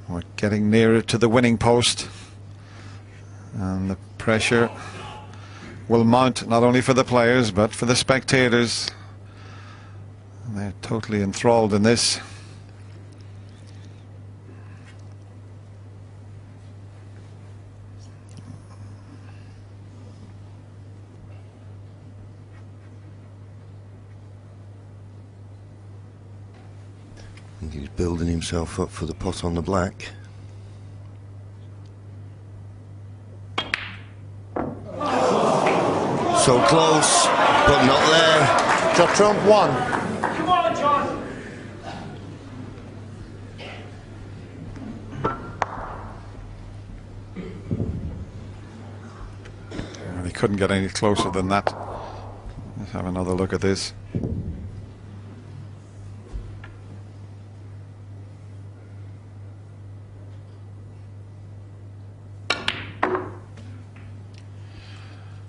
We're getting nearer to the winning post, and the pressure will mount not only for the players but for the spectators. They're totally enthralled in this. I think he's building himself up for the pot on the black. So close, but not there. Shot Trump 1. Come on, John. Well, he couldn't get any closer than that. Let's have another look at this.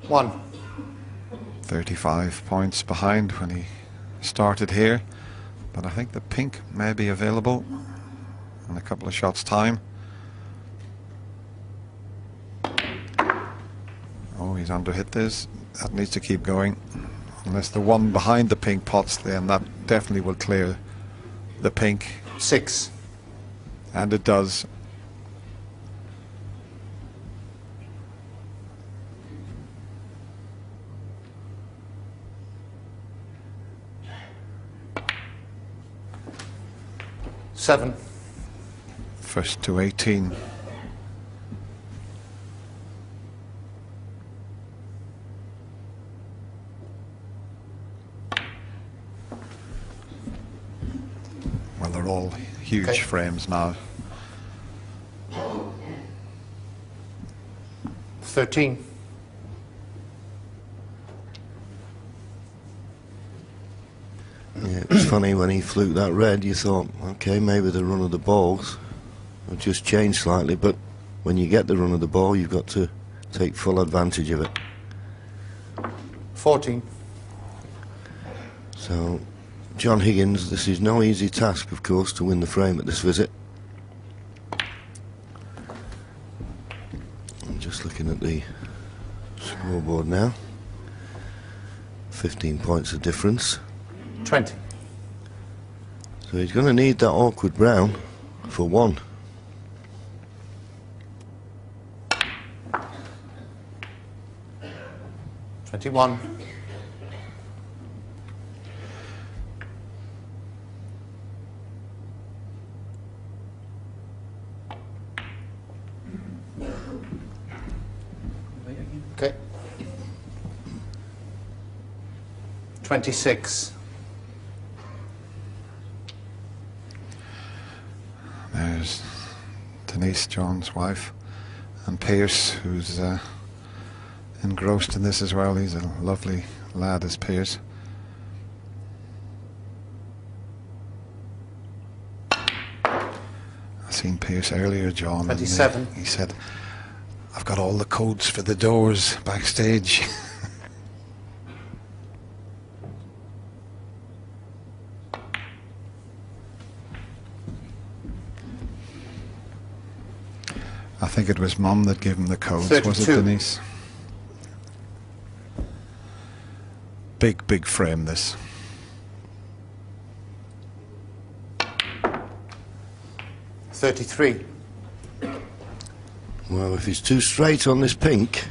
One. 35 points behind when he started here, but I think the pink may be available in a couple of shots' time. Oh, he's underhit this. That needs to keep going. Unless the one behind the pink pots, then that definitely will clear the pink. 6. And it does. Seven. First to 18. Well, they're all huge Okay. frames now. 13. Yeah, it was funny when he fluked that red, you thought, okay, maybe the run of the balls will just change slightly, but when you get the run of the ball, you've got to take full advantage of it. 14. So, John Higgins, this is no easy task, of course, to win the frame at this visit. I'm just looking at the scoreboard now. 15 points of difference. 20. So he's going to need that awkward brown for one. $21. Okay. 26. There's Denise, John's wife, and Pierce, who's engrossed in this as well. He's a lovely lad, is Pierce. I seen Pierce earlier, John. 27. And he said, "I've got all the codes for the doors backstage." I think it was Mum that gave him the codes, 32. was it, Denise? Big frame, this. $33. Well, if he's too straight on this pink,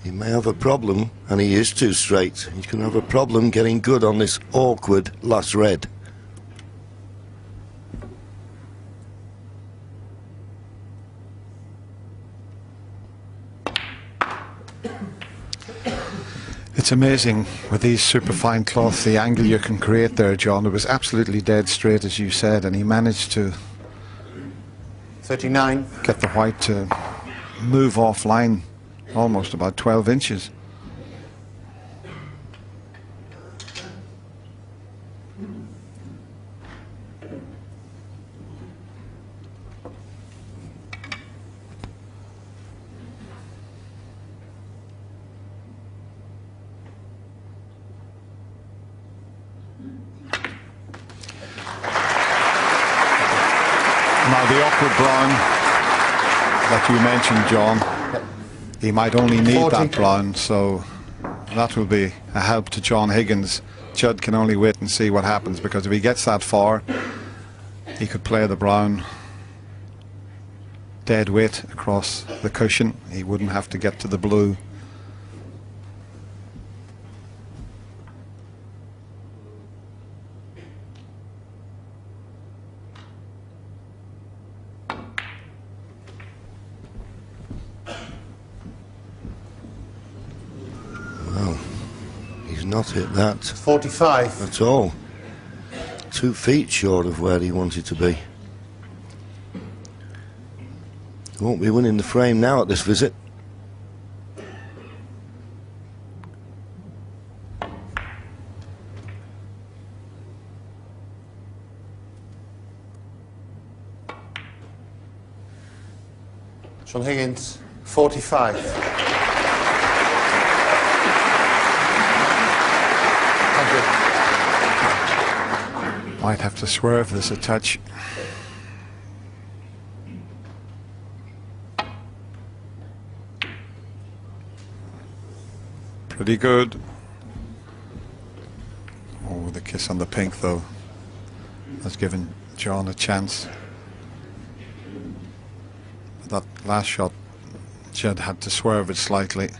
he may have a problem, and he is too straight. He's going to have a problem getting good on this awkward last red. It's amazing with these superfine cloths, the angle you can create there, John. It was absolutely dead straight, as you said, and he managed to 39. get the white to move offline almost about 12 inches. Now the awkward brown that you mentioned, John, he might only need 40. that brown, so that will be a help to John Higgins. Judd can only wait and see what happens, because if he gets that far, he could play the brown dead weight across the cushion. He wouldn't have to get to the blue. Well, he's not hit that 45. at all. 2 feet short of where he wanted to be. Won't be winning the frame now at this visit. John Higgins, 45. Thank you. Might have to swerve this a touch. Pretty good. Oh, the kiss on the pink, though, has given John a chance. That last shot, Judd had to swerve it slightly.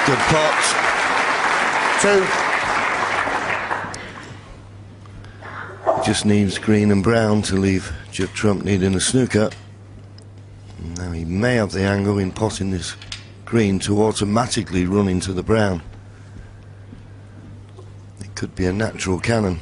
Good pot. 2. Just needs green and brown to leave Judd Trump needing a snooker. Now he may have the angle in potting this green to automatically run into the brown. It could be a natural cannon.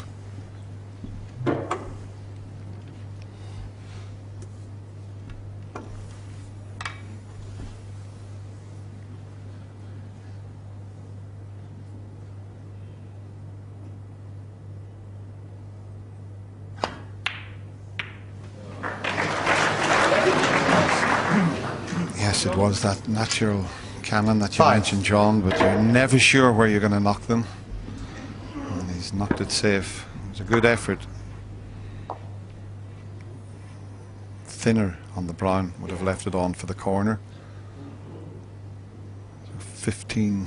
Yes, it was that natural cannon that you 5. mentioned, John, but you're never sure where you're going to knock them. And he's knocked it safe. It was a good effort. Thinner on the brown would have left it on for the corner. 15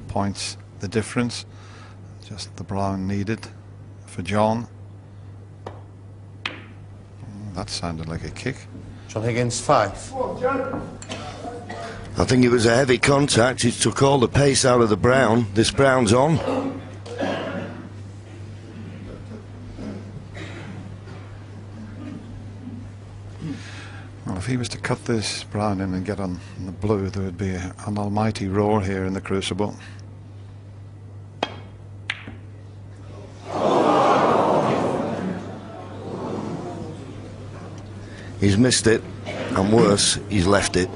points the difference. Just the brown needed for John. Oh, that sounded like a kick. John Higgins, 5. I think it was a heavy contact. It took all the pace out of the brown. This brown's on. Well, if he was to cut this brown in and get on the blue, there would be an almighty roar here in the Crucible. He's missed it, and worse, he's left it.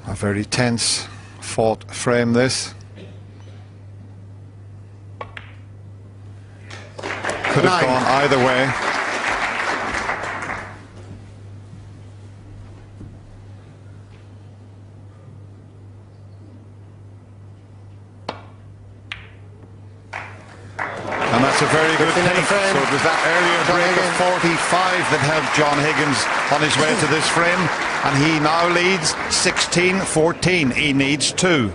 A very tense fought frame, this. Could have 9. gone either way. And that's a very good Fifteen in the take. frame. So it was that earlier John break Higgins. of 45 that helped John Higgins on his way to this frame. And he now leads 16-14. He needs 2.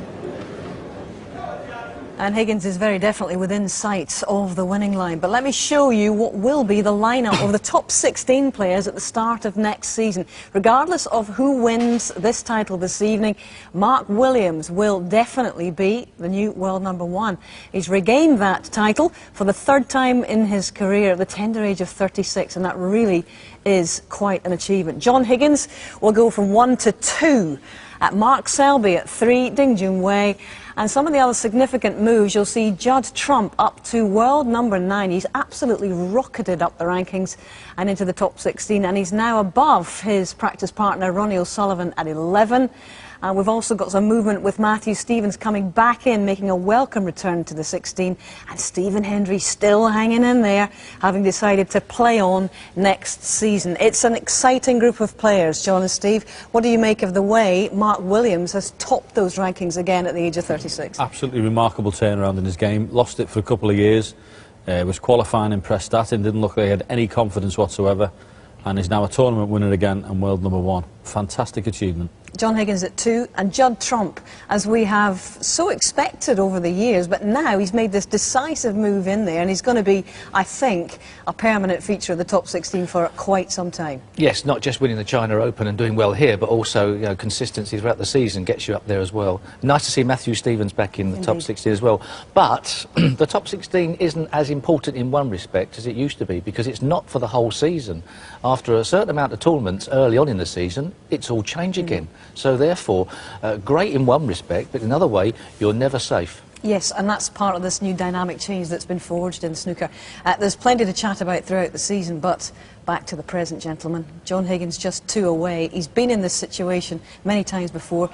And Higgins is very definitely within sight of the winning line. But let me show you what will be the lineup of the top 16 players at the start of next season. Regardless of who wins this title this evening, Mark Williams will definitely be the new world #1. He's regained that title for the 3rd time in his career at the tender age of 36, and that really is quite an achievement. John Higgins will go from 1 to 2. At Mark Selby at 3, Ding Junhui. And some of the other significant moves, you'll see Judd Trump up to world #9. He's absolutely rocketed up the rankings and into the top 16, and he's now above his practice partner Ronnie O'Sullivan at 11. And we've also got some movement with Matthew Stevens coming back in, making a welcome return to the 16. And Stephen Hendry still hanging in there, having decided to play on next season. It's an exciting group of players, John and Steve. What do you make of the way Mark Williams has topped those rankings again at the age of 36? Absolutely remarkable turnaround in his game. Lost it for a couple of years. Was qualifying in Prestatyn, didn't look like he had any confidence whatsoever. And is now a tournament winner again and world #1. Fantastic achievement. John Higgins at 2, and Judd Trump, as we have so expected over the years, but now he's made this decisive move in there, and he's going to be, I think, a permanent feature of the top 16 for quite some time. Yes, not just winning the China Open and doing well here, but also, you know, consistency throughout the season gets you up there as well. Nice to see Matthew Stevens back in the top 16 as well. But the top 16 isn't as important in one respect as it used to be, because it's not for the whole season. After a certain amount of tournaments early on in the season, it's all change again. So therefore, great in one respect, but in another way, you're never safe. Yes, and that's part of this new dynamic change that's been forged in snooker. There's plenty to chat about throughout the season, but back to the present, gentlemen. John Higgins just 2 away. He's been in this situation many times before.